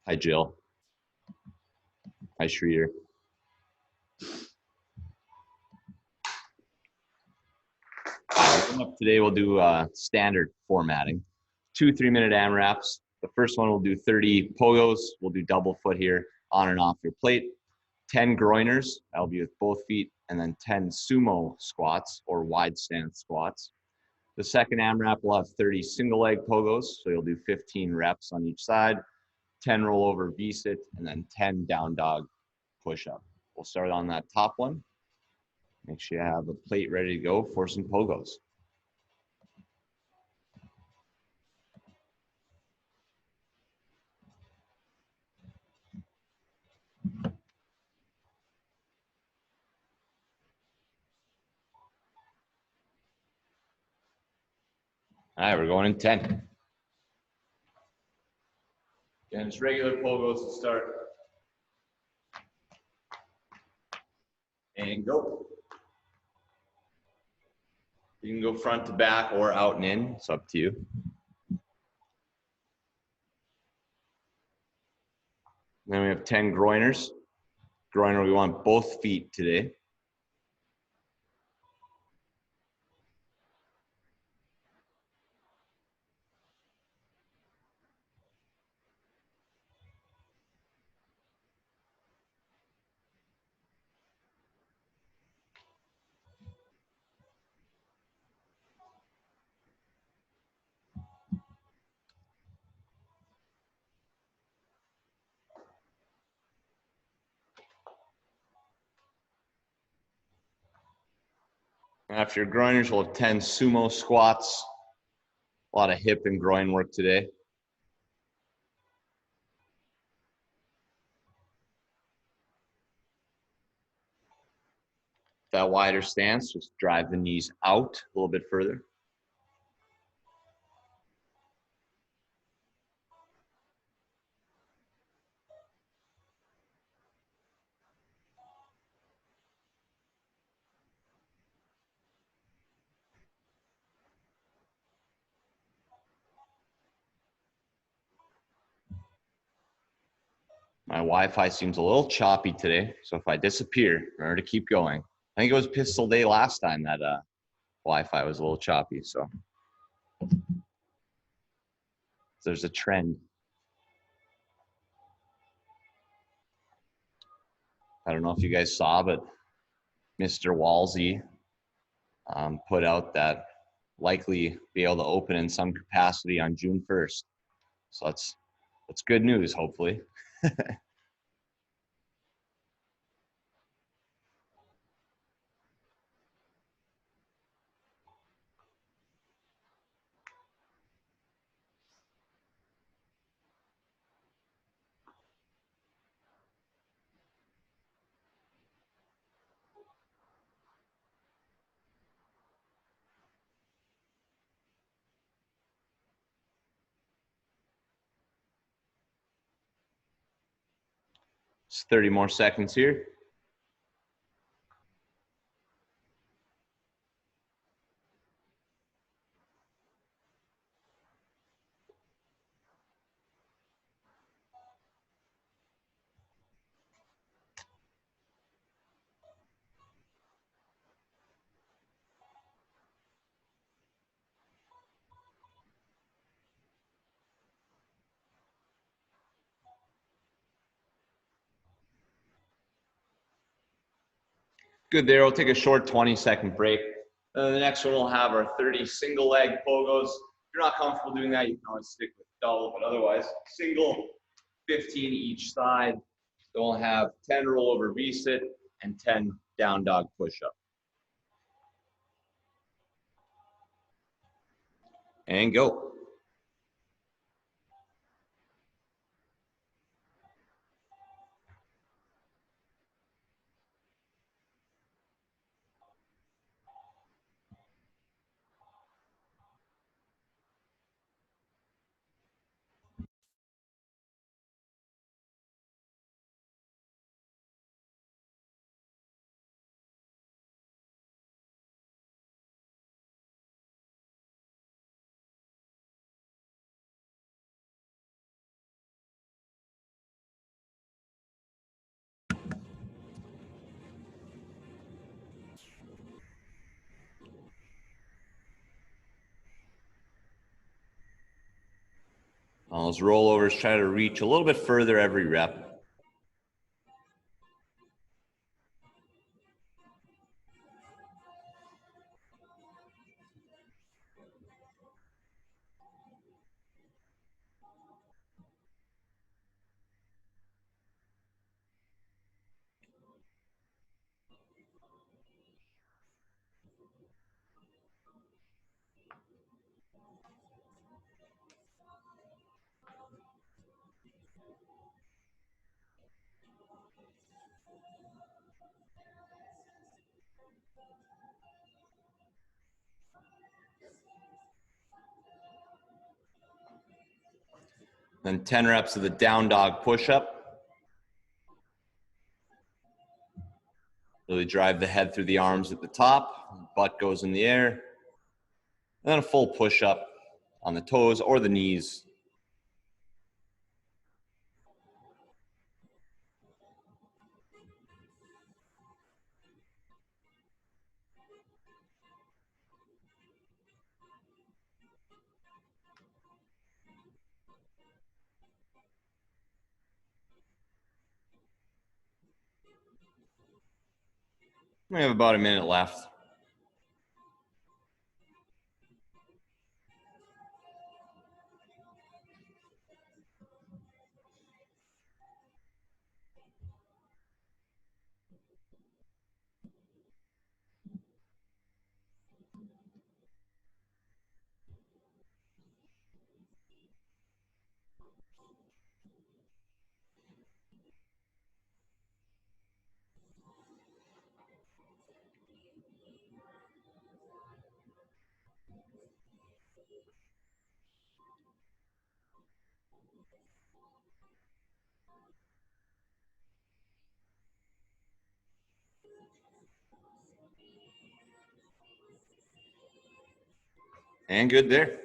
Hi, Jill. Hi, Schreeder. Up today, we'll do standard formatting. 2 3-minute AMRAPs. The first one, we'll do 30 pogos. We'll do double foot here, on and off your plate. 10 groiners, that'll be with both feet, and then 10 sumo squats or wide stance squats. The second AMRAP will have 30 single leg pogos, so you'll do 15 reps on each side, 10 rollover V-sit, and then 10 down dog push-up. We'll start on that top one. Make sure you have a plate ready to go for some pogos. All right, we're going in 10. Again, it's regular pogos to start. And go. You can go front to back or out and in. It's up to you. Then we have 10 groiners. Groiner, we want both feet today. After your groiners, we'll have 10 sumo squats. A lot of hip and groin work today. That wider stance, just drive the knees out a little bit further. My Wi-Fi seems a little choppy today, so if I disappear, remember to keep going. I think it was Pistol Day last time that Wi-Fi was a little choppy, so there's a trend. I don't know if you guys saw, but Mr. Walsey put out that likely be able to open in some capacity on June 1st. So that's good news, hopefully. It's 30 more seconds here. Good there. We'll take a short 20-second break. The next one we'll have our 30 single leg pogos. If you're not comfortable doing that, you can always stick with double, but otherwise, single, 15 each side. Then we'll have 10 rollover V-sit and 10 down dog push-up. And go. On those rollovers, try to reach a little bit further every rep. Then 10 reps of the down dog push-up. Really drive the head through the arms at the top, butt goes in the air. And then a full push-up on the toes or the knees. We have about a minute left. And good there.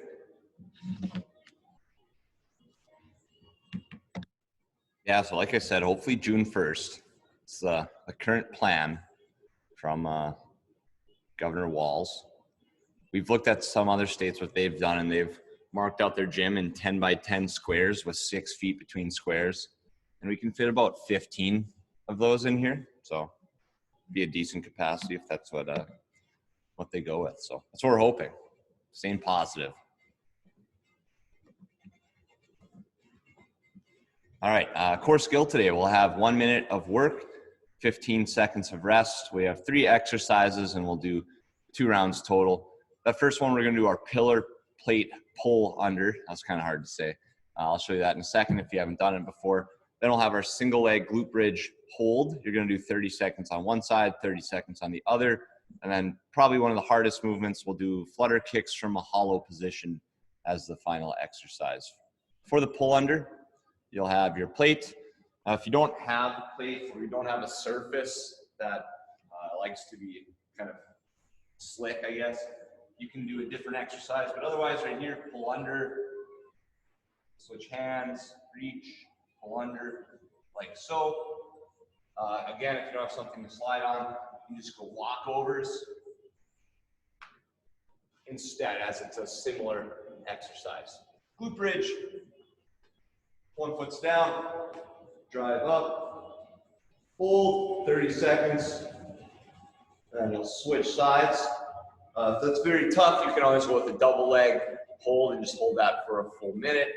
Yeah, so like I said, hopefully June 1st. It's the current plan from Governor Walz. We've looked at some other states, what they've done, and they've marked out their gym in 10 by 10 squares with 6 feet between squares. And we can fit about 15 of those in here. So it'd be a decent capacity if that's what they go with. So that's what we're hoping. Staying positive. All right, core skill today. We'll have 1 minute of work, 15 seconds of rest. We have 3 exercises and we'll do 2 rounds total. That first one, we're gonna do our pillar plate pull under. That's kind of hard to say. I'll show you that in a second if you haven't done it before. Then we'll have our single leg glute bridge hold. You're gonna do 30 seconds on one side, 30 seconds on the other. And then probably one of the hardest movements, we'll do flutter kicks from a hollow position as the final exercise. For the pull under, you'll have your plate. If you don't have a plate or you don't have a surface that likes to be kind of slick, I guess, you can do a different exercise. But otherwise, right here, pull under, switch hands, reach, pull under, like so. Again, if you don't have something to slide on, you can just go walkovers instead, as it's a similar exercise. Glute bridge. 1 foot's down, drive up, hold 30 seconds, and you'll switch sides. If that's very tough, you can always go with a double leg hold and just hold that for a full minute.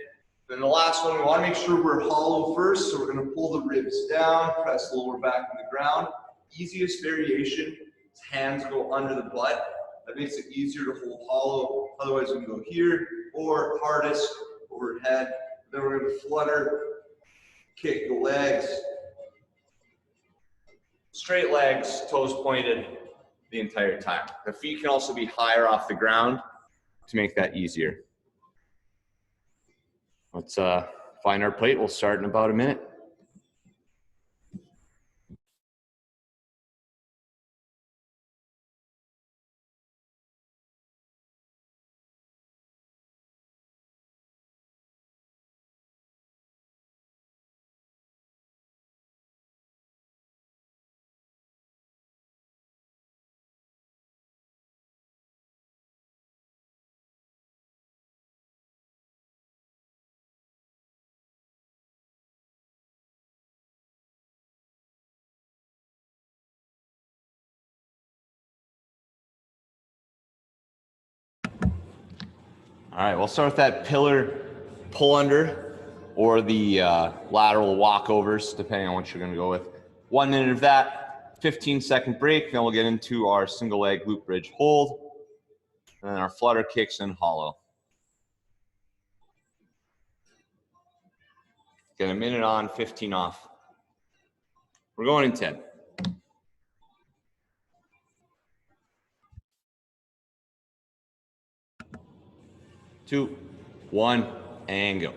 Then the last one, we want to make sure we're hollow first, so we're going to pull the ribs down, press the lower back in the ground. Easiest variation is hands go under the butt. That makes it easier to hold hollow. Otherwise, we can go here, or hardest overhead. Then we're going to flutter, kick the legs, straight legs, toes pointed the entire time. The feet can also be higher off the ground to make that easier. Let's find our plate. We'll start in about a minute. All right, we'll start with that pillar pull under or the lateral walkovers, depending on what you're gonna go with. 1 minute of that, 15-second break, then we'll get into our single leg glute bridge hold, and then our flutter kicks and hollow. Get a minute on, 15 off. We're going in 10. 2, 1, and go.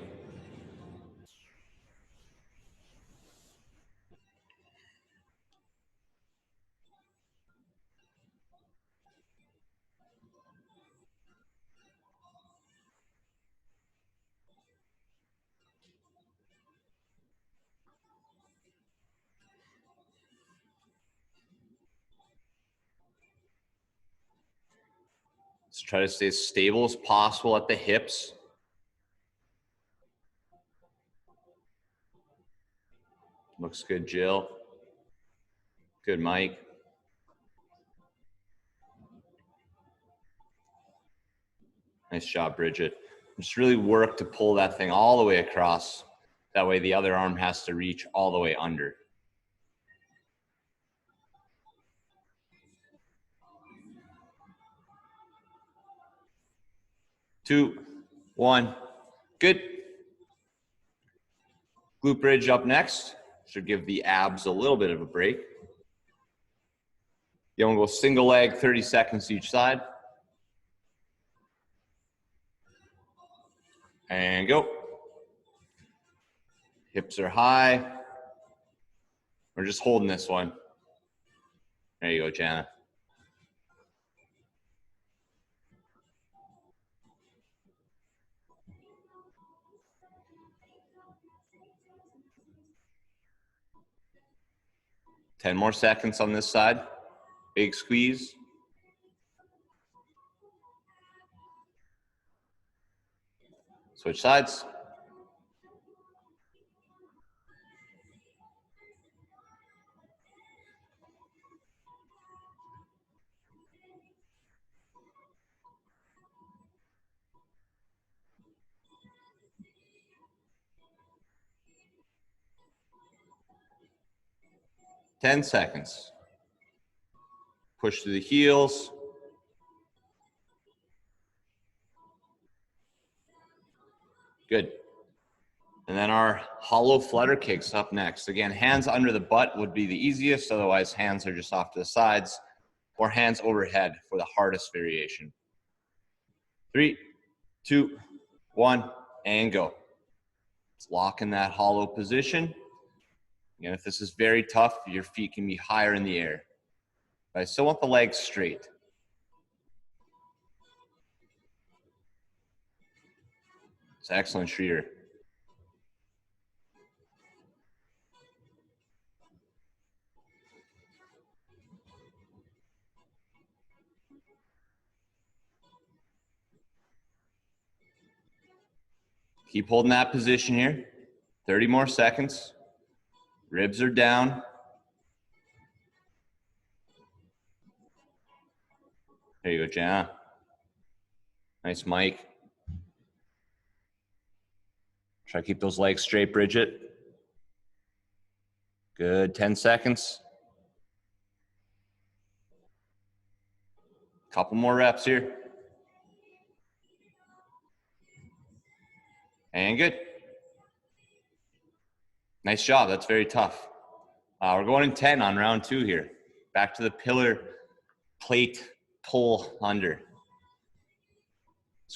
Let's try to stay as stable as possible at the hips. Looks good, Jill. Good, Mike. Nice job, Bridget. Just really work to pull that thing all the way across. That way the other arm has to reach all the way under. 2, 1, good. Glute bridge up next. Should give the abs a little bit of a break. Then we'll go single leg, 30 seconds each side. And go. Hips are high. We're just holding this one. There you go, Jana. Ten more seconds on this side. Big squeeze. Switch sides. Ten seconds. Push through the heels. Good. And then our hollow flutter kicks up next. Again, hands under the butt would be the easiest. Otherwise, hands are just off to the sides, or hands overhead for the hardest variation. 3, 2, 1, and go. Let's lock in that hollow position. Again, if this is very tough, your feet can be higher in the air. But I still want the legs straight. It's excellent, Streeter. Keep holding that position here. 30 more seconds. Ribs are down. There you go, Jana. Nice, Mike. Try to keep those legs straight, Bridget. Good, 10 seconds. Couple more reps here. And good. Nice job, that's very tough. We're going in 10 on round 2 here. Back to the pillar plate pull under.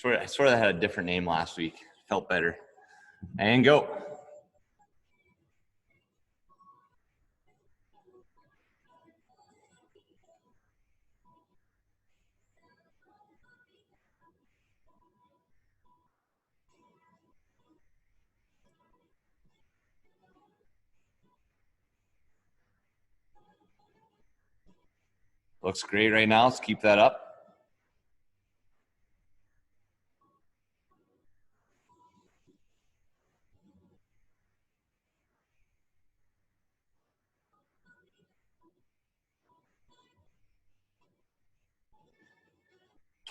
I swear that had a different name last week. Felt better. And go. Looks great right now. Let's keep that up.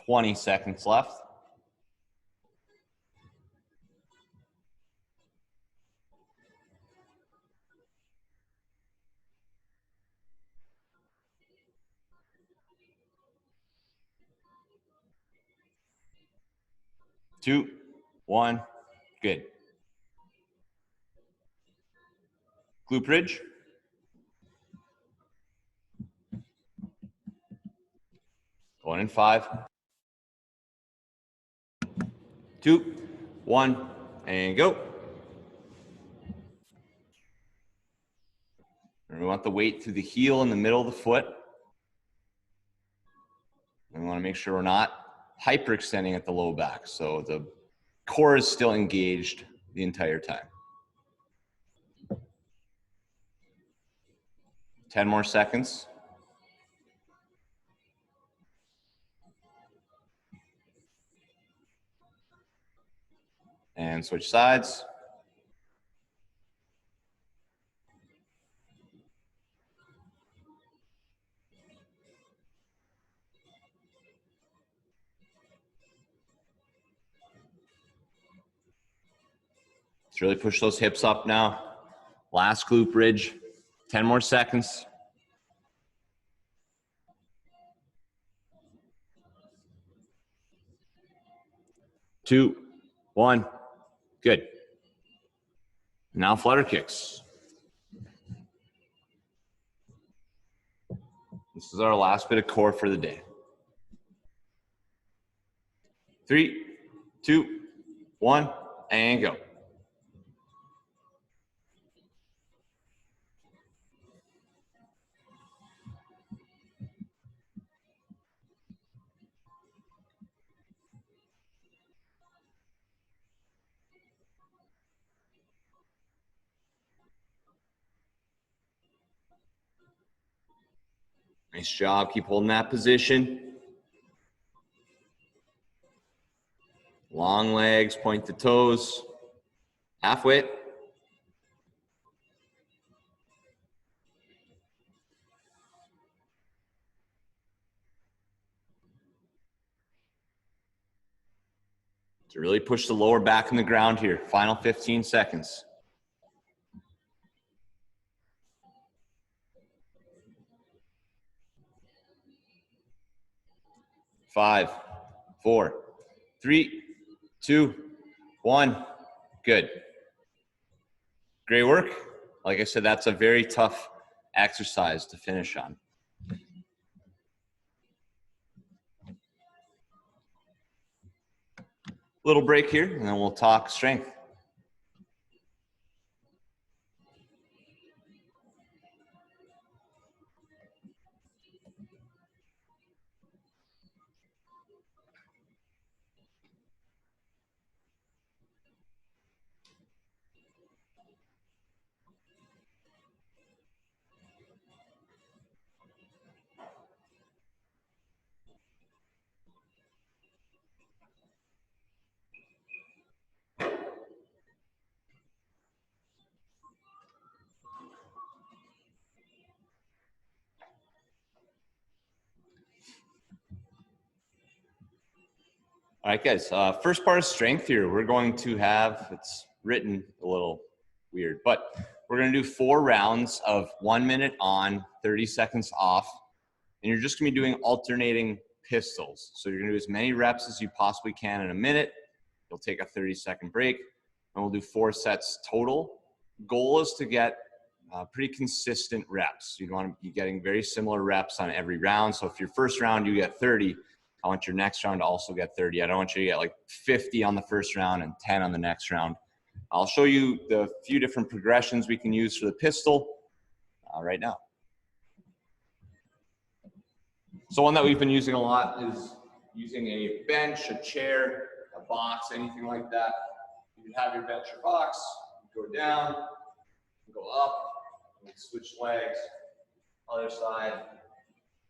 .20 seconds left. 2, 1, good. Glute bridge. Going in 5, 2, 1, and go. And we want the weight through the heel in the middle of the foot. And we want to make sure we're not hyperextending at the low back. So the core is still engaged the entire time. 10 more seconds. And switch sides. Let's really push those hips up now. Last glute bridge. 10 more seconds. Two, 1, good. Now flutter kicks. This is our last bit of core for the day. 3, 2, 1, and go. Nice job. Keep holding that position. Long legs, point the toes. Halfway. To really push the lower back in the ground here. Final 15 seconds. 5, 4, 3, 2, 1. Good. Great work. Like I said, that's a very tough exercise to finish on. Little break here, and then we'll talk strength. All right, guys, first part of strength here, we're going to have, it's written a little weird, but we're gonna do 4 rounds of 1 minute on, 30 seconds off, and you're just gonna be doing alternating pistols. So you're gonna do as many reps as you possibly can in a minute. You'll take a 30-second break, and we'll do 4 sets total. Goal is to get pretty consistent reps. You want to be getting very similar reps on every round. So if your first round you get 30, I want your next round to also get 30. I don't want you to get like 50 on the first round and 10 on the next round. I'll show you the few different progressions we can use for the pistol right now. So one that we've been using a lot is using a bench, a chair, a box, anything like that. You have your bench or box, you go down, you go up, you switch legs, other side,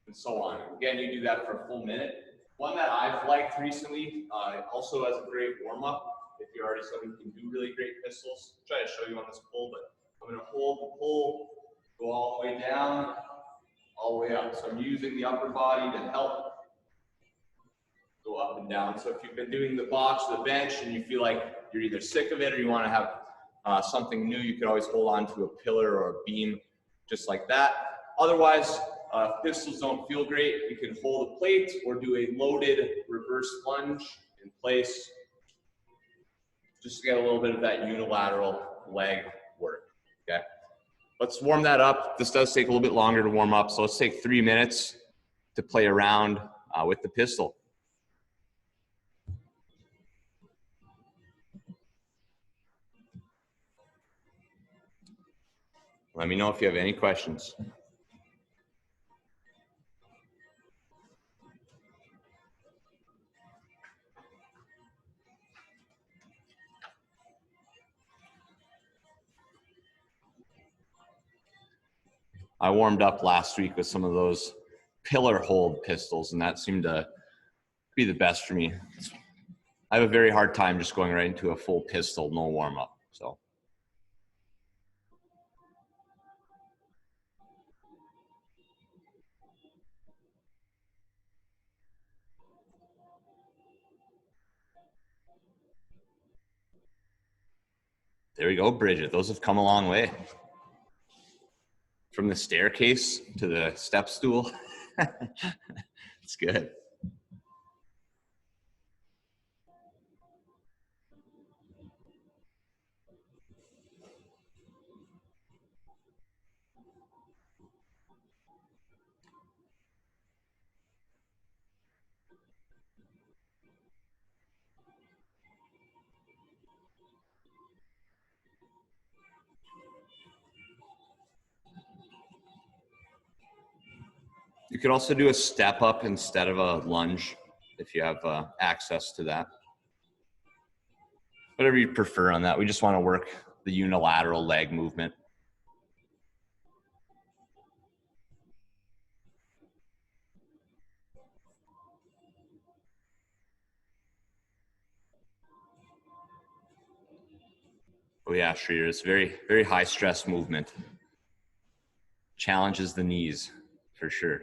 and so on. Again, you do that for a full minute. One that I've liked recently, also as a great warm-up, if you're already someone who can do really great pistols. I'll try to show you on this pull, but I'm going to hold the pull, go all the way down, all the way up. So I'm using the upper body to help go up and down. So if you've been doing the box or the bench and you feel like you're either sick of it or you want to have something new, you can always hold on to a pillar or a beam just like that. Otherwise, if pistols don't feel great, you can hold a plate or do a loaded reverse lunge in place. just to get a little bit of that unilateral leg work, okay? Let's warm that up. This does take a little bit longer to warm up, so let's take 3 minutes to play around with the pistol. Let me know if you have any questions. I warmed up last week with some of those pillar hold pistols, and that seemed to be the best for me. I have a very hard time just going right into a full pistol, no warm up. So there we go, Bridget. Those have come a long way. From the staircase to the step stool. It's good. You could also do a step up instead of a lunge if you have access to that. Whatever you prefer on that. We just want to work the unilateral leg movement. Oh yeah, sure. It's very, very high stress movement. Challenges the knees for sure.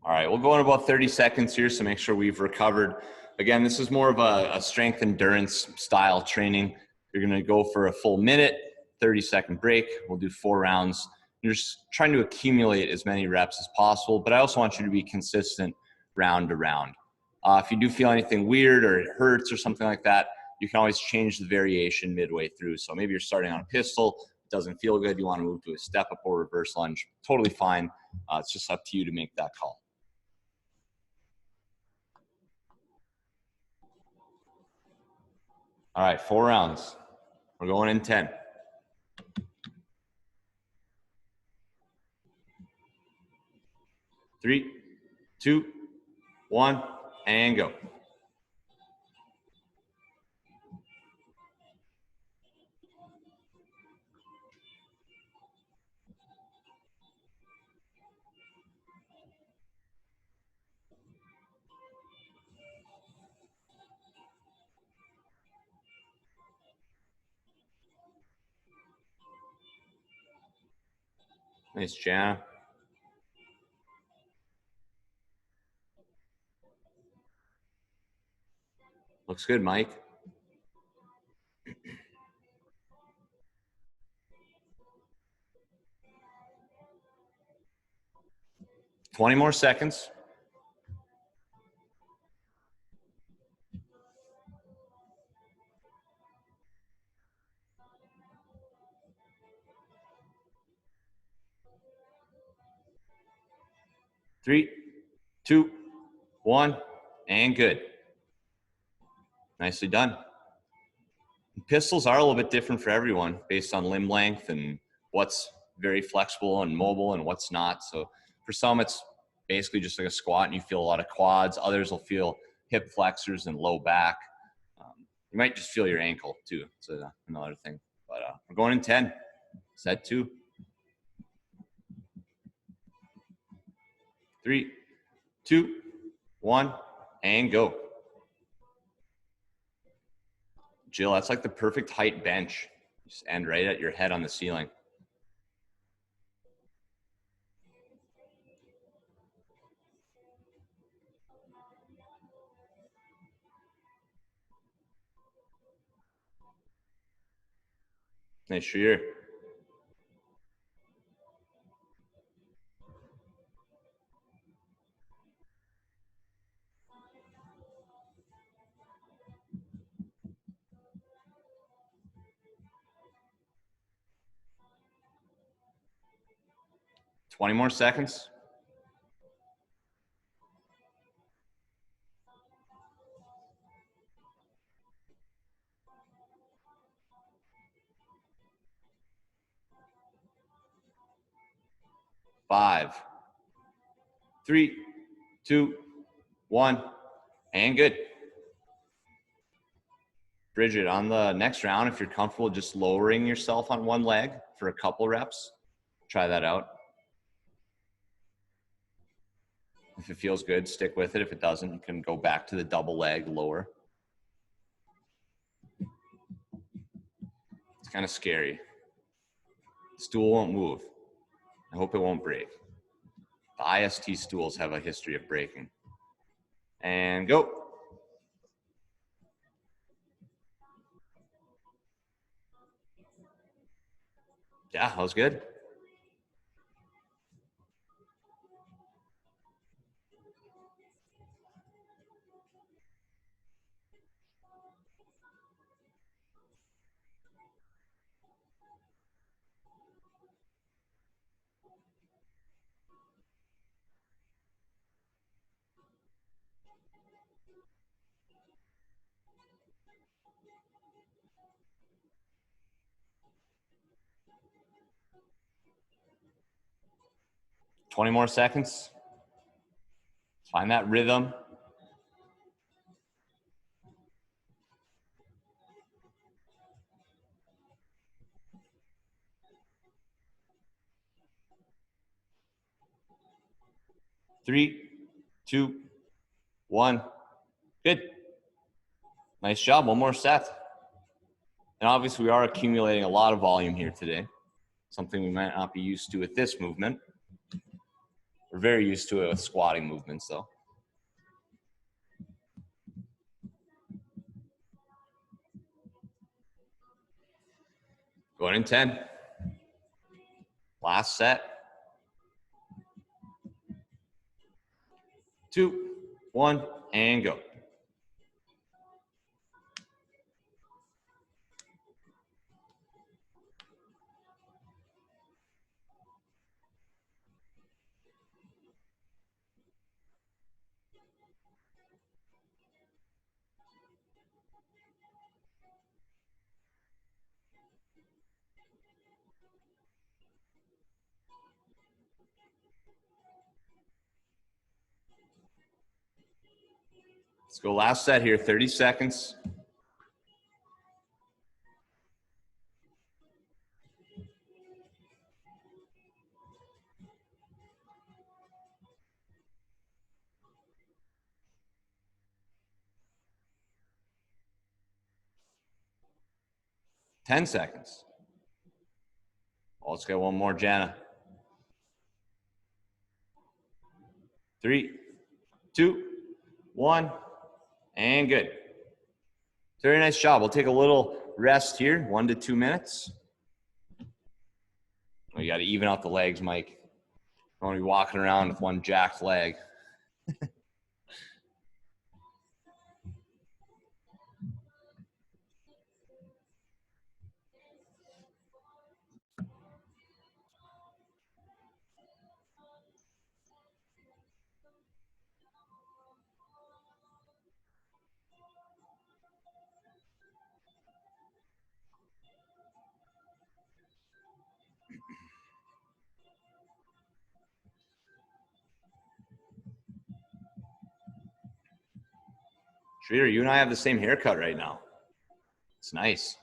All right, we'll go in about 30 seconds here, so make sure we've recovered. Again, this is more of a strength endurance style training. You're gonna go for a full minute, 30-second break. We'll do 4 rounds. You're just trying to accumulate as many reps as possible, but I also want you to be consistent round to round. If you do feel anything weird or it hurts or something like that, you can always change the variation midway through. So maybe you're starting on a pistol, it doesn't feel good, you wanna move to a step up or reverse lunge, totally fine. It's just up to you to make that call. All right, 4 rounds. We're going in 10. 3, 2, 1, and go. Nice, Jana. Looks good, Mike. 20 more seconds. Three, 2, 1, and good. Nicely done. Pistols are a little bit different for everyone based on limb length and what's very flexible and mobile and what's not. So for some, it's basically just like a squat and you feel a lot of quads. Others will feel hip flexors and low back. You might just feel your ankle too. It's another thing. But we're going in 10. Set 2. 3, 2, 1, and go. Jill, that's like the perfect height bench. Just end right at your head on the ceiling. Nice shear. Twenty more seconds. 5, 3, 2, 1, and good. Bridget, on the next round, if you're comfortable just lowering yourself on one leg for a couple reps, try that out. If it feels good, stick with it. If it doesn't, you can go back to the double leg lower. It's kind of scary. The stool won't move. I hope it won't break. The IST stools have a history of breaking. And go. Yeah, that was good. Twenty more seconds. Find that rhythm. Three, 2, 1. Good. Nice job. One more set. And obviously we are accumulating a lot of volume here today. Something we might not be used to with this movement. We're very used to it with squatting movements though. Going in 10. Last set. 2, 1, and go. Let's go last set here, 30 seconds. Ten seconds. Oh, let's get one more, Jana. 3, 2, 1, and good. Very nice job. We'll take a little rest here, 1 to 2 minutes. Oh, you got to even out the legs, Mike. I want to be walking around with one jacked leg. Streeter, you and I have the same haircut right now. It's nice.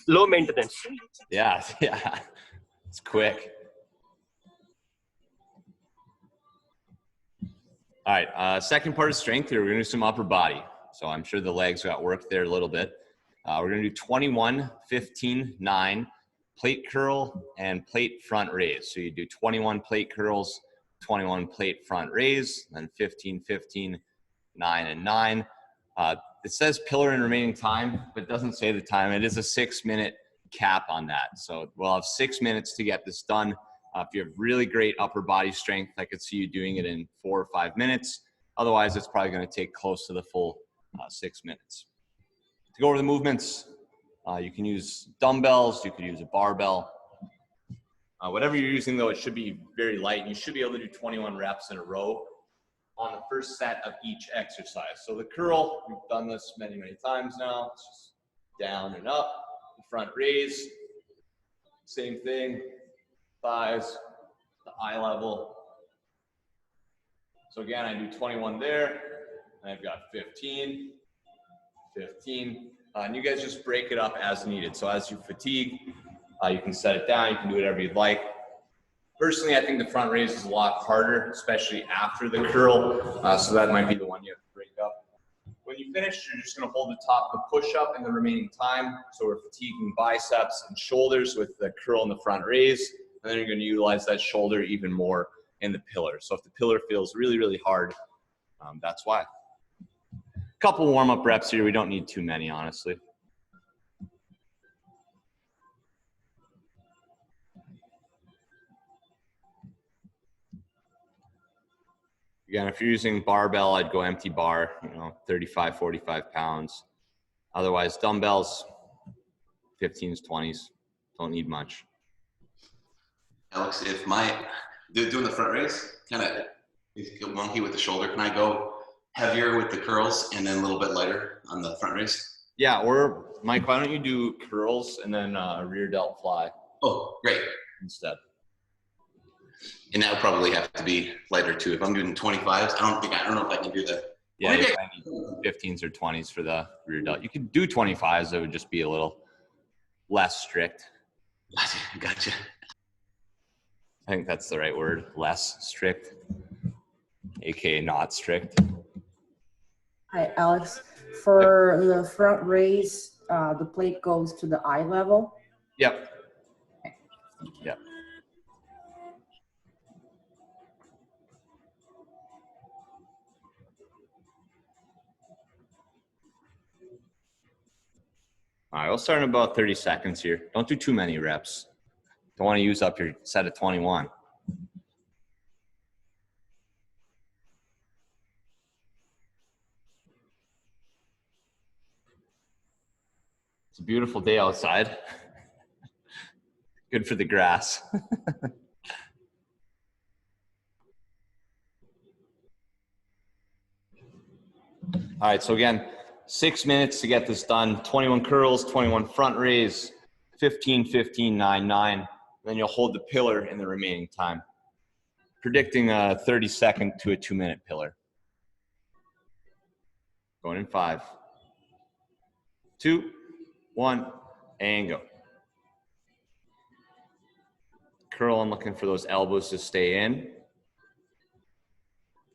Low maintenance. Yeah, yeah. It's quick. All right, second part of strength here, we're gonna do some upper body. So I'm sure the legs got worked there a little bit. We're gonna do 21, 15, 9, plate curl and plate front raise. So you do 21 plate curls, 21 plate front raise, then 15, 15, 9, and 9. It says pillar and remaining time, but it doesn't say the time. It is a 6-minute cap on that. So we'll have 6 minutes to get this done. If you have really great upper body strength, I could see you doing it in 4 or 5 minutes. Otherwise, it's probably going to take close to the full 6 minutes. To go over the movements, you can use dumbbells, you could use a barbell. Whatever you're using, though, it should be very light. You should be able to do 21 reps in a row on the first set of each exercise. So the curl, we've done this many, many times now. It's just down and up. The front raise, same thing. Thighs, the eye level. So again, I do 21 there, and I've got 15, 15. And you guys just break it up as needed. So as you fatigue, you can set it down. You can do whatever you'd like. Personally, I think the front raise is a lot harder, especially after the curl. So that might be the one you have to break up. When you finish, you're just going to hold the top of the push-up in the remaining time. So we're fatiguing biceps and shoulders with the curl and the front raise. And then you're going to utilize that shoulder even more in the pillar. So if the pillar feels really, really hard, that's why. A couple warm-up reps here. We don't need too many, honestly. Again, if you're using barbell, I'd go empty bar, 35, 45 pounds. Otherwise, dumbbells, 15s, 20s, don't need much. Alex, if doing the front raise kind of is wonky with the shoulder, can I go heavier with the curls and then a little bit lighter on the front raise? Yeah, or Mike, why don't you do curls and then a rear delt fly? Oh, great. Instead. And that would probably have to be lighter too. If I'm doing 25s, I don't know if I can do that. Yeah, you need 15s or 20s for the rear delt. You could do 25s, that would just be a little less strict. Gotcha. I think that's the right word, less strict, aka not strict. Hi, Alex. For the front raise, the plate goes to the eye level. Yep. Yep. All right, we'll start in about 30 seconds here. Don't do too many reps. Don't want to use up your set of 21. It's a beautiful day outside. Good for the grass. All right, so again, 6 minutes to get this done. 21 curls, 21 front raise, 15, 15, 9, 9. Then you'll hold the pillar in the remaining time. Predicting a 30-second to a 2-minute pillar. Going in 5, 2, 1, and go. Curl and looking for those elbows to stay in.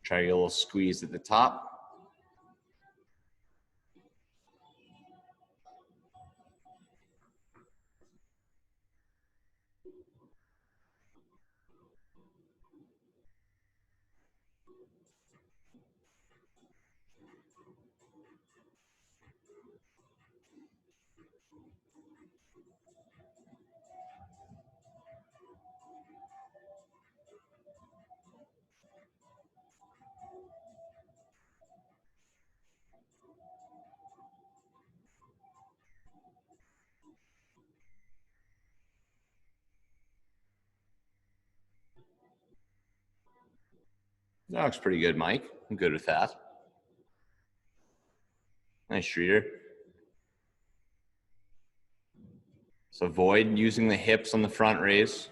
Try to get a little squeeze at the top. That looks pretty good, Mike. I'm good with that. Nice streeter. So avoid using the hips on the front raise.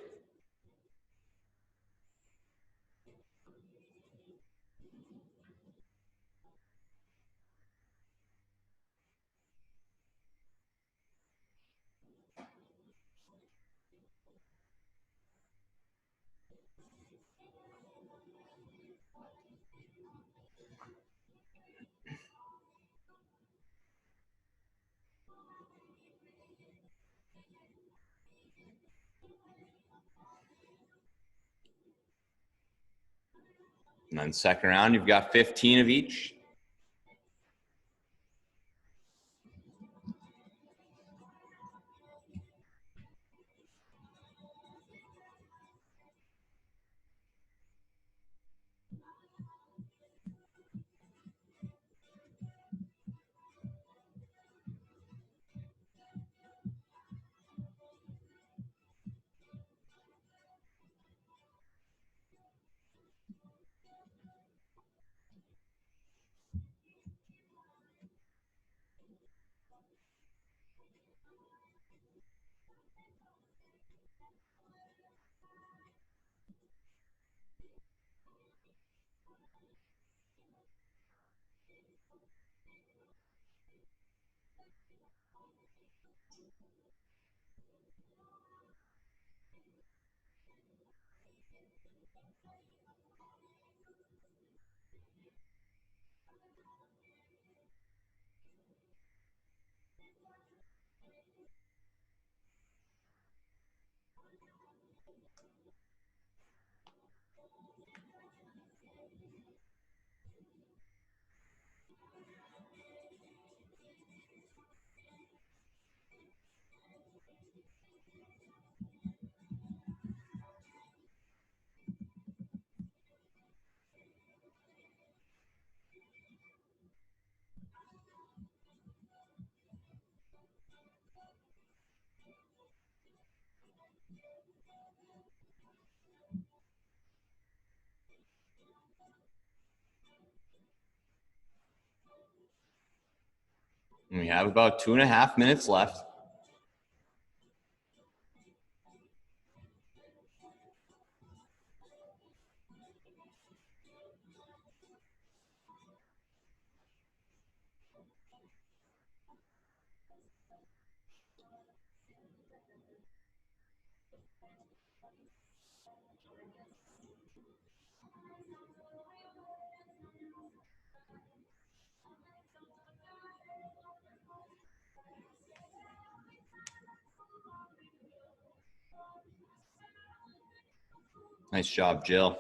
And then second round, you've got 15 of each. And we have about 2.5 minutes left. Nice job, Jill.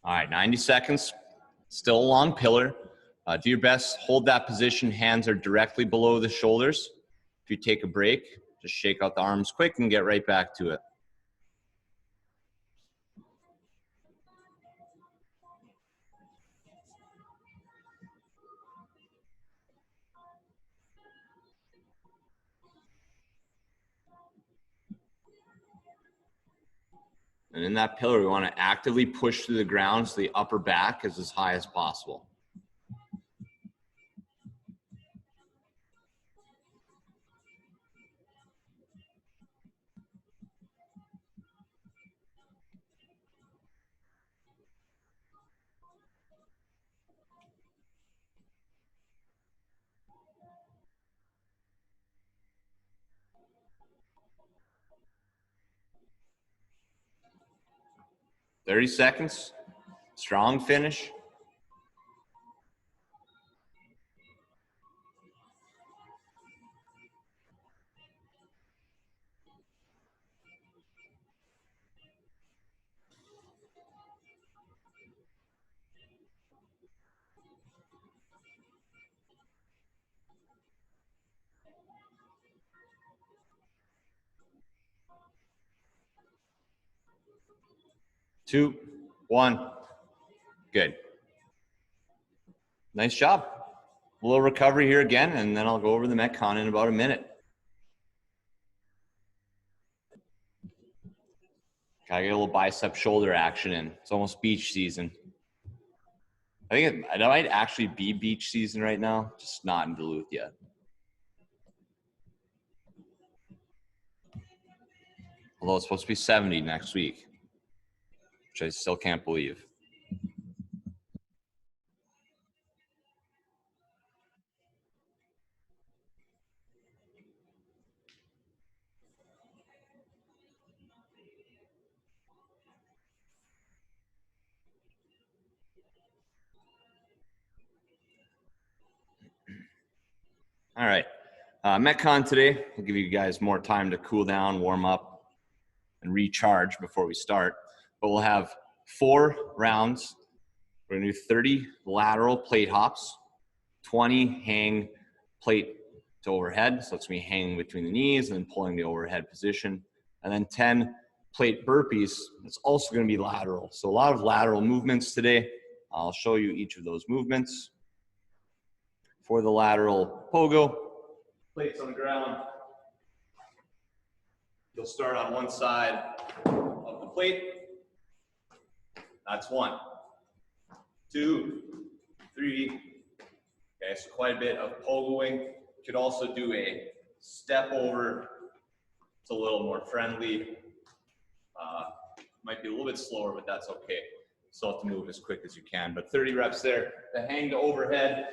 All right, 90 seconds. Still a long pillar. Do your best, hold that position. Hands are directly below the shoulders. If you take a break, just shake out the arms quick and get right back to it. And in that pillar, we want to actively push through the ground so the upper back is as high as possible. Thirty seconds. Strong finish. Two, one. Good. Nice job. A little recovery here again, and then I'll go over the Metcon in about a minute. Gotta get a little bicep shoulder action in. It's almost beach season. I think it might actually be beach season right now, just not in Duluth yet. Although it's supposed to be 70 next week, which I still can't believe. All right. Metcon today, we'll give you guys more time to cool down, warm up, and recharge before we start. But we'll have 4 rounds. We're gonna do 30 lateral plate hops, 20 hang plate to overhead. So it's me hanging between the knees and then pulling the overhead position. And then 10 plate burpees. It's also gonna be lateral. So a lot of lateral movements today. I'll show you each of those movements. For the lateral pogo, plates on the ground. You'll start on one side of the plate. That's 1, 2, 3. Okay, so quite a bit of pogoing. You could also do a step over. It's a little more friendly. Might be a little bit slower, but that's okay. Still have to move as quick as you can. But 30 reps there. The hang to overhead,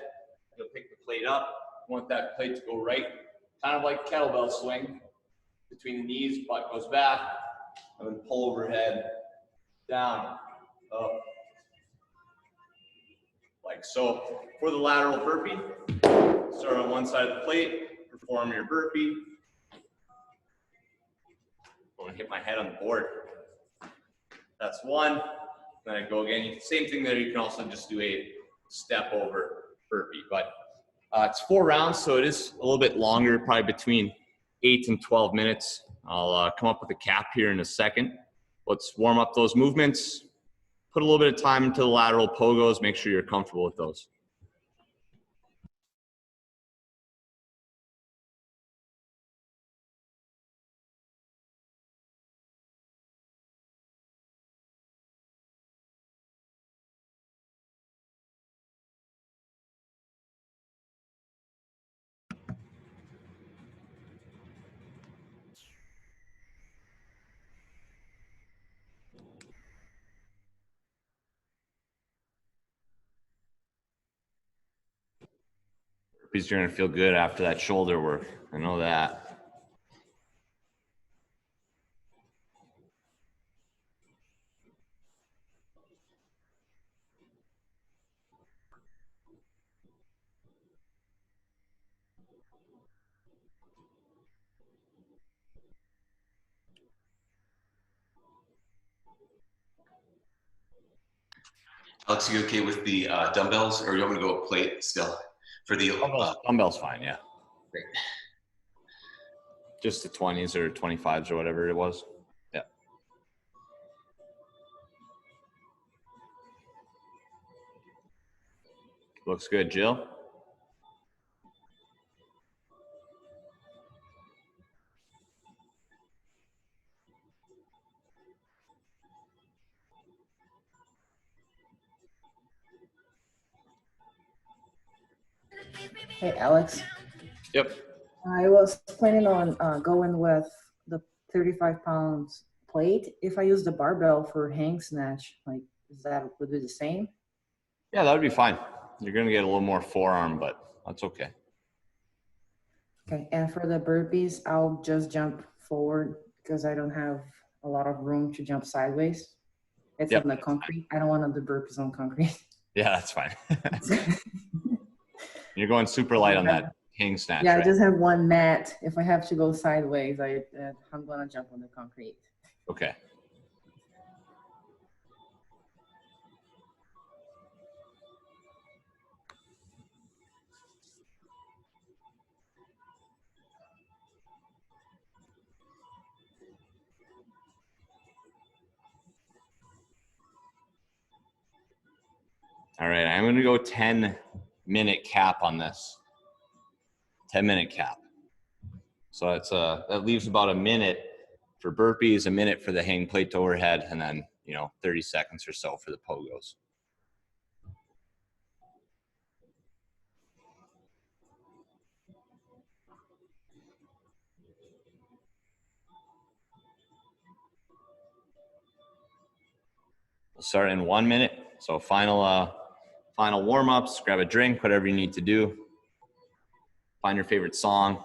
you'll pick the plate up. You want that plate to go right, kind of like kettlebell swing. Between the knees, butt goes back, and then pull overhead, down, up, like so. For the lateral burpee, start on one side of the plate, perform your burpee. I'm gonna hit my head on the board. That's 1. Then I go again. Same thing there. You can also just do a step over burpee, but it's 4 rounds, so it is a little bit longer, probably between 8 and 12 minutes. I'll come up with a cap here in a second. Let's warm up those movements. Put a little bit of time into the lateral pogos. Make sure you're comfortable with those. Burpees, you're gonna feel good after that shoulder work. I know that. Alex, you okay with the dumbbells, or you want me to go plate still for the Dumbbells fine, yeah. Great. Just the 20s or 25s or whatever it was. Yeah. Looks good, Jill. Hey, Alex. Yep. I was planning on going with the 35 pounds plate. If I use the barbell for hang snatch, like, is that would be the same? Yeah, that would be fine. You're gonna get a little more forearm, but that's okay. Okay, and for the burpees, I'll just jump forward because I don't have a lot of room to jump sideways. It's Yep, on the that's concrete. I don't want the burpees on concrete. Yeah, that's fine. You're going super light on that hang snatch, Yeah, right? I just have one mat. If I have to go sideways, I'm gonna jump on the concrete. Okay. All right, I'm gonna go 10-minute cap on this. 10-minute cap. So it's that leaves about a minute for burpees, a minute for the hang plate to overhead, and then 30 seconds or so for the pogos. We'll start in 1 minute. So final warm-ups, grab a drink, whatever you need to do. Find your favorite song.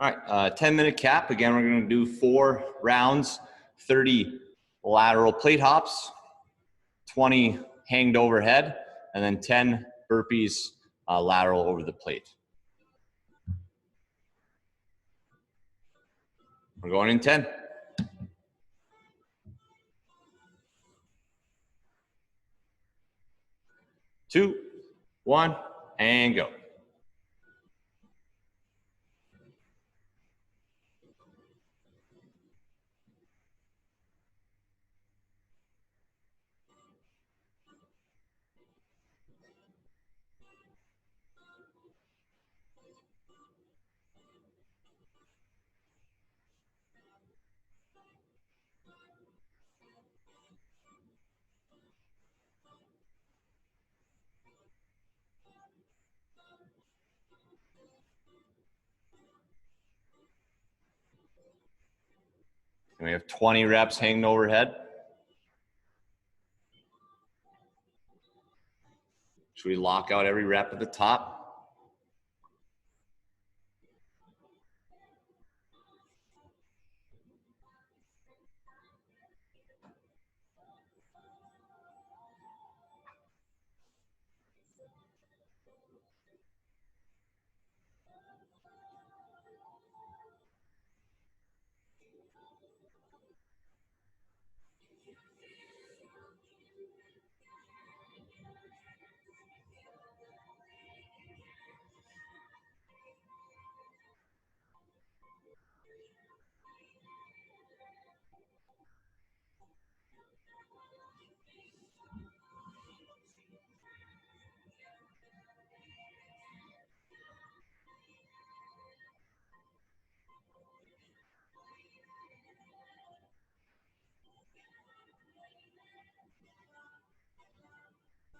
All right, 10-minute cap. Again, we're going to do 4 rounds, 30 lateral plate hops, 20 hanged overhead, and then 10 burpees lateral over the plate. We're going in 10. 2, 1, and go. And we have 20 reps hanging overhead. Should we lock out every rep at the top?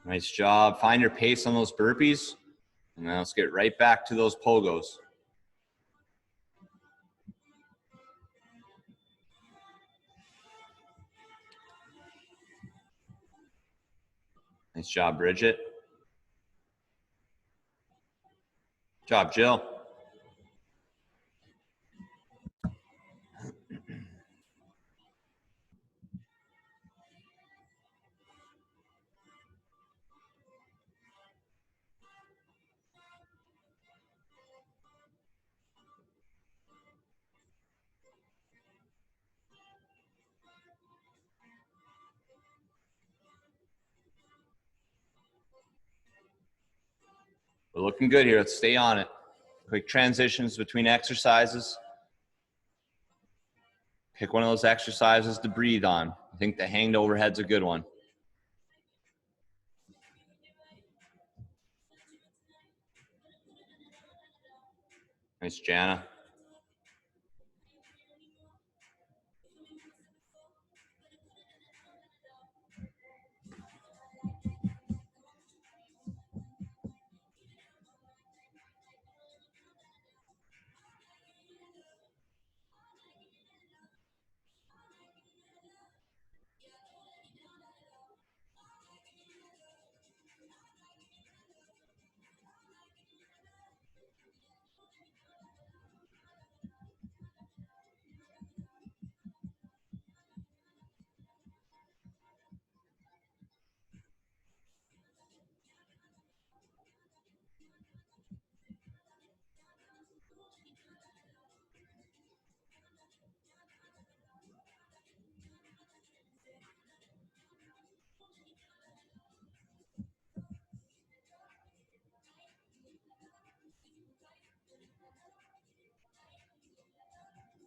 Nice job. Find your pace on those burpees. And now let's get right back to those pogos. Nice job, Bridget. Good job, Jill. We're looking good here. Let's stay on it. Quick transitions between exercises. Pick one of those exercises to breathe on. I think the hanged overhead's a good one. Nice, Jana.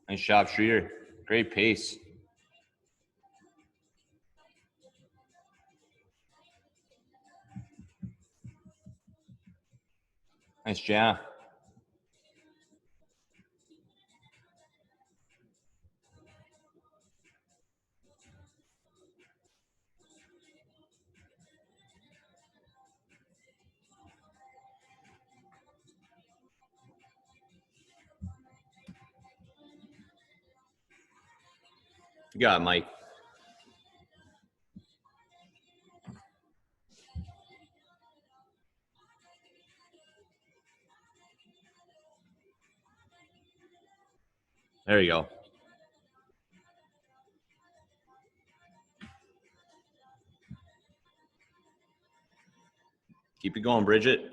Nice job, Streeter. Great pace. Nice, Jana. You got it, Mike. There you go. Keep it going, Bridget.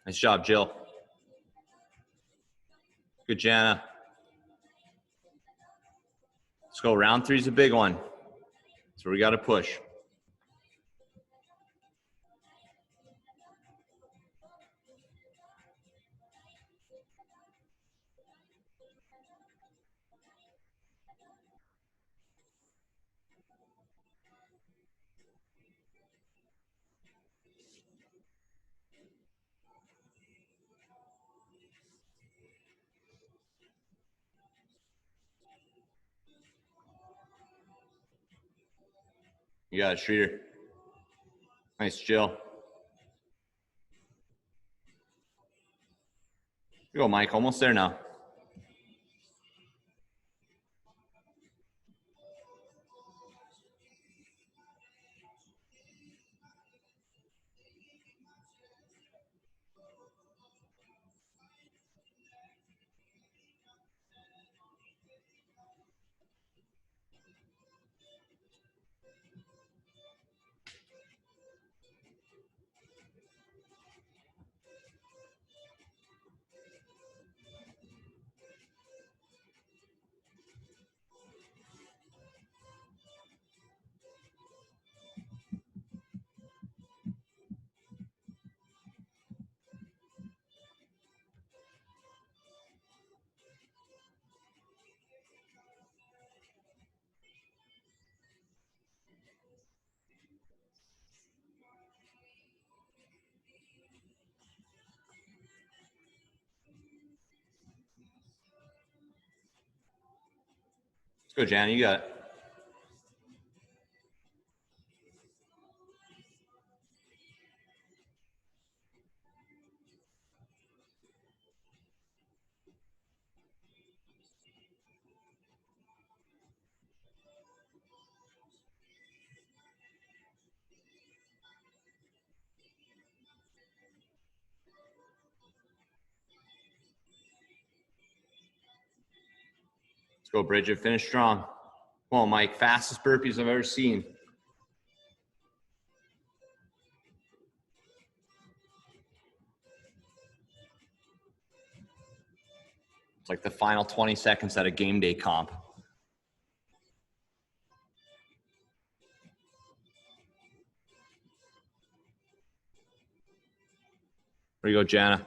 Nice job, Jill. Good, Jana. Let's go. Round 3 is a big one. So we got to push. You got it, Streeter. Nice, Jill. Here you go, Mike. Almost there now. Let's go, Jana. You got it. Let's go, Bridget. Finish strong. Come on, Mike. Fastest burpees I've ever seen. It's like the final 20 seconds at a game day comp. There you go, Jana.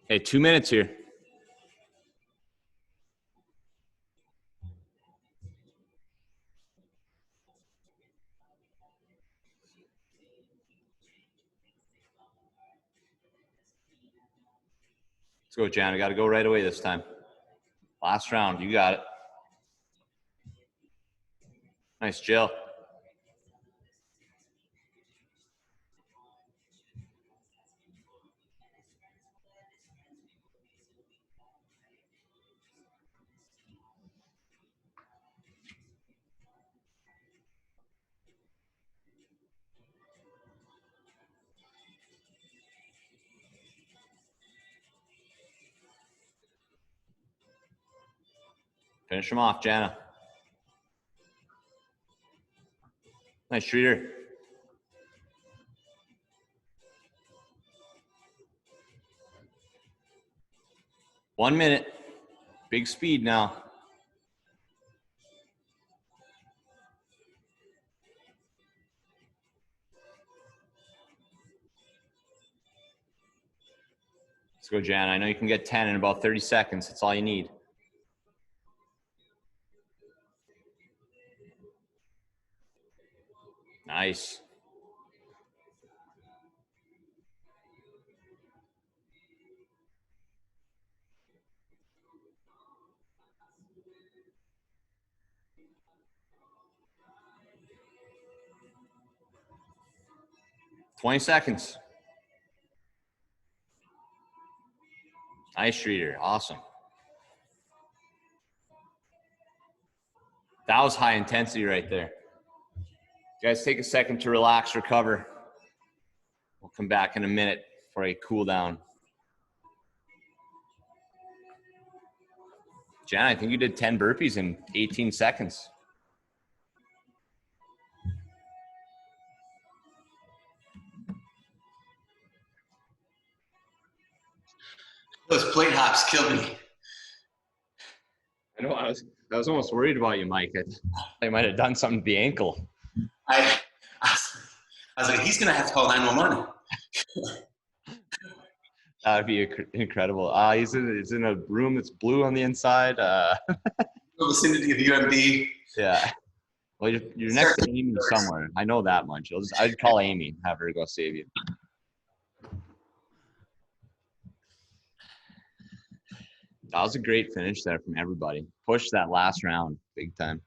Hey, 2 minutes here. Let's go, Jana. Got to go right away this time. Last round. You got it. Nice, Jill. Finish him off, Jana. Nice, Streeter. One minute. Big speed now. Let's go, Jana. I know you can get 10 in about 30 seconds. That's all you need. Nice. $20 seconds. Nice streeter. Awesome. That was high intensity right there. Guys, take a second to relax, recover. We'll come back in a minute for a cool down. Jan, I think you did 10 burpees in 18 seconds. Those plate hops kill me. I know. I was almost worried about you, Mike. I might have done something to the ankle. I was like, he's gonna have to call 911. That would be incredible. He's in a room that's blue on the inside. Vicinity of UMD. Yeah. Well, you're next to Amy somewhere. I know that much. I'd call Amy, have her go save you. That was a great finish there from everybody. Push that last round big time.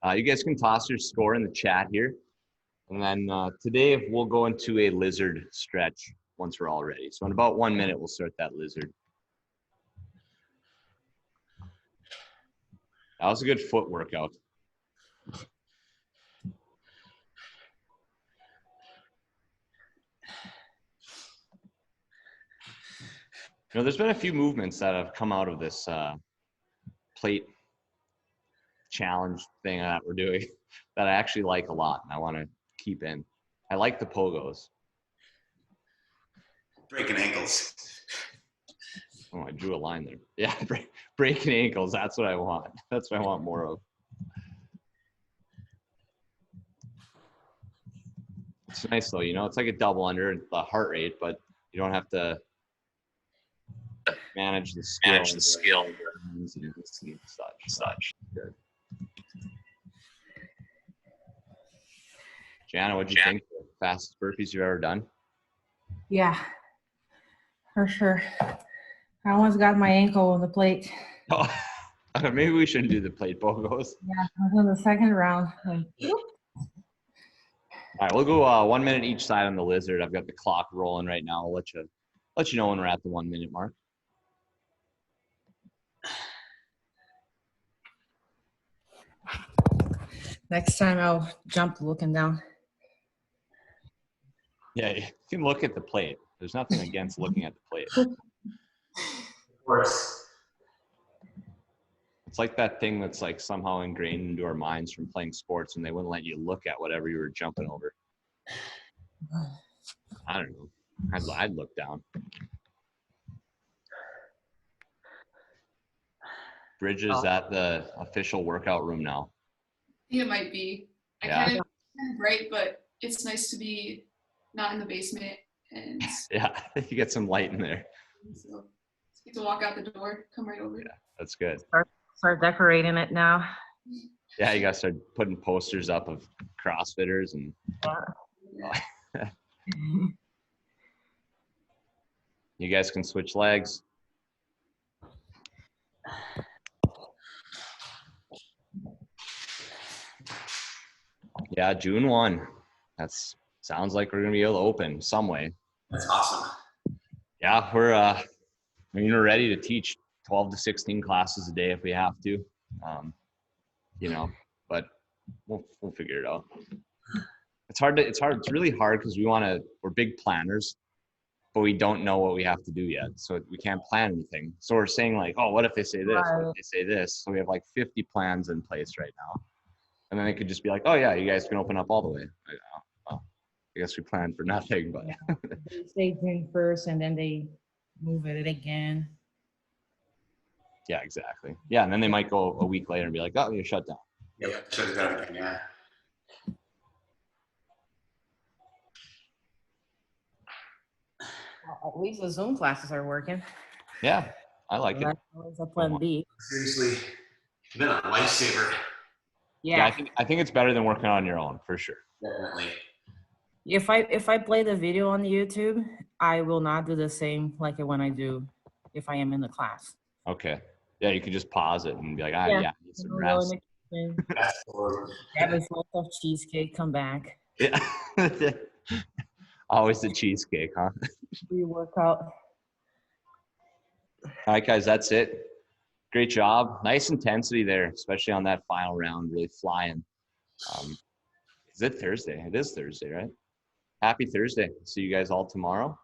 You guys can toss your score in the chat here. And then today we'll go into a lizard stretch once we're all ready. So in about 1 minute, we'll start that lizard. That was a good foot workout. You know, there's been a few movements that have come out of this plate challenge thing that we're doing that I actually like a lot and I want to keep in. I like the pogos. Breaking ankles. Oh, I drew a line there. Yeah, breaking ankles. That's what I want. That's what I want more of. It's nice though, you know, it's like a double under the heart rate, but you don't have to manage the skill. And such. Good. Jana, what'd you think? Fastest burpees you've ever done? Yeah, for sure. I almost got my ankle on the plate. Oh, maybe we shouldn't do the plate pogos. Yeah, I was in the second round. Like, All right, we'll go 1 minute each side on the lizard. I've got the clock rolling right now. I'll let you know when we're at the 1 minute mark. next time I'll jump looking down. Yeah, you can look at the plate. There's nothing against looking at the plate. Of course. It's like that thing that's like somehow ingrained into our minds from playing sports, and they wouldn't let you look at whatever you were jumping over. I don't know. I'd look down. Bridges at the official workout room now. I think it might be. Yeah. Kind of bright, but it's nice to be not in the basement and Yeah, you get some light in there. so get to walk out the door, come right over. Yeah, that's good. Start decorating it now. Yeah, you gotta start putting posters up of CrossFitters and you guys can switch legs. Yeah, June 1. Sounds like we're gonna be able to open some way. That's awesome. Yeah, we're ready to teach 12 to 16 classes a day if we have to. You know, but we'll figure it out. It's really hard because we're big planners, but we don't know what we have to do yet. So we can't plan anything. So we're saying like, oh, what if they say this? What if they say this? So we have like 50 plans in place right now. And then it could just be like, oh yeah, you guys can open up all the way. I guess we planned for nothing, but They say June 1st and then they move it again. yeah, exactly. Yeah, and then they might go a week later and be like, oh, you're shut down. Yeah, shut it down again, yeah. Well, at least the Zoom classes are working. Yeah, I like it. That's always a plan B. Seriously, you've been a lifesaver. Yeah, I think it's better than working on your own for sure. Definitely. If I play the video on YouTube, I will not do the same like when I do if I am in the class. Okay. Yeah, you could just pause it and be like, Yeah. yeah, I need some rest. Have a slice of cheesecake, come back. Yeah. Always the cheesecake, huh? Pre-workout. All right, guys, that's it. Great job. Nice intensity there, especially on that final round, really flying. Is it Thursday? It is Thursday, right? Happy Thursday. See you guys all tomorrow.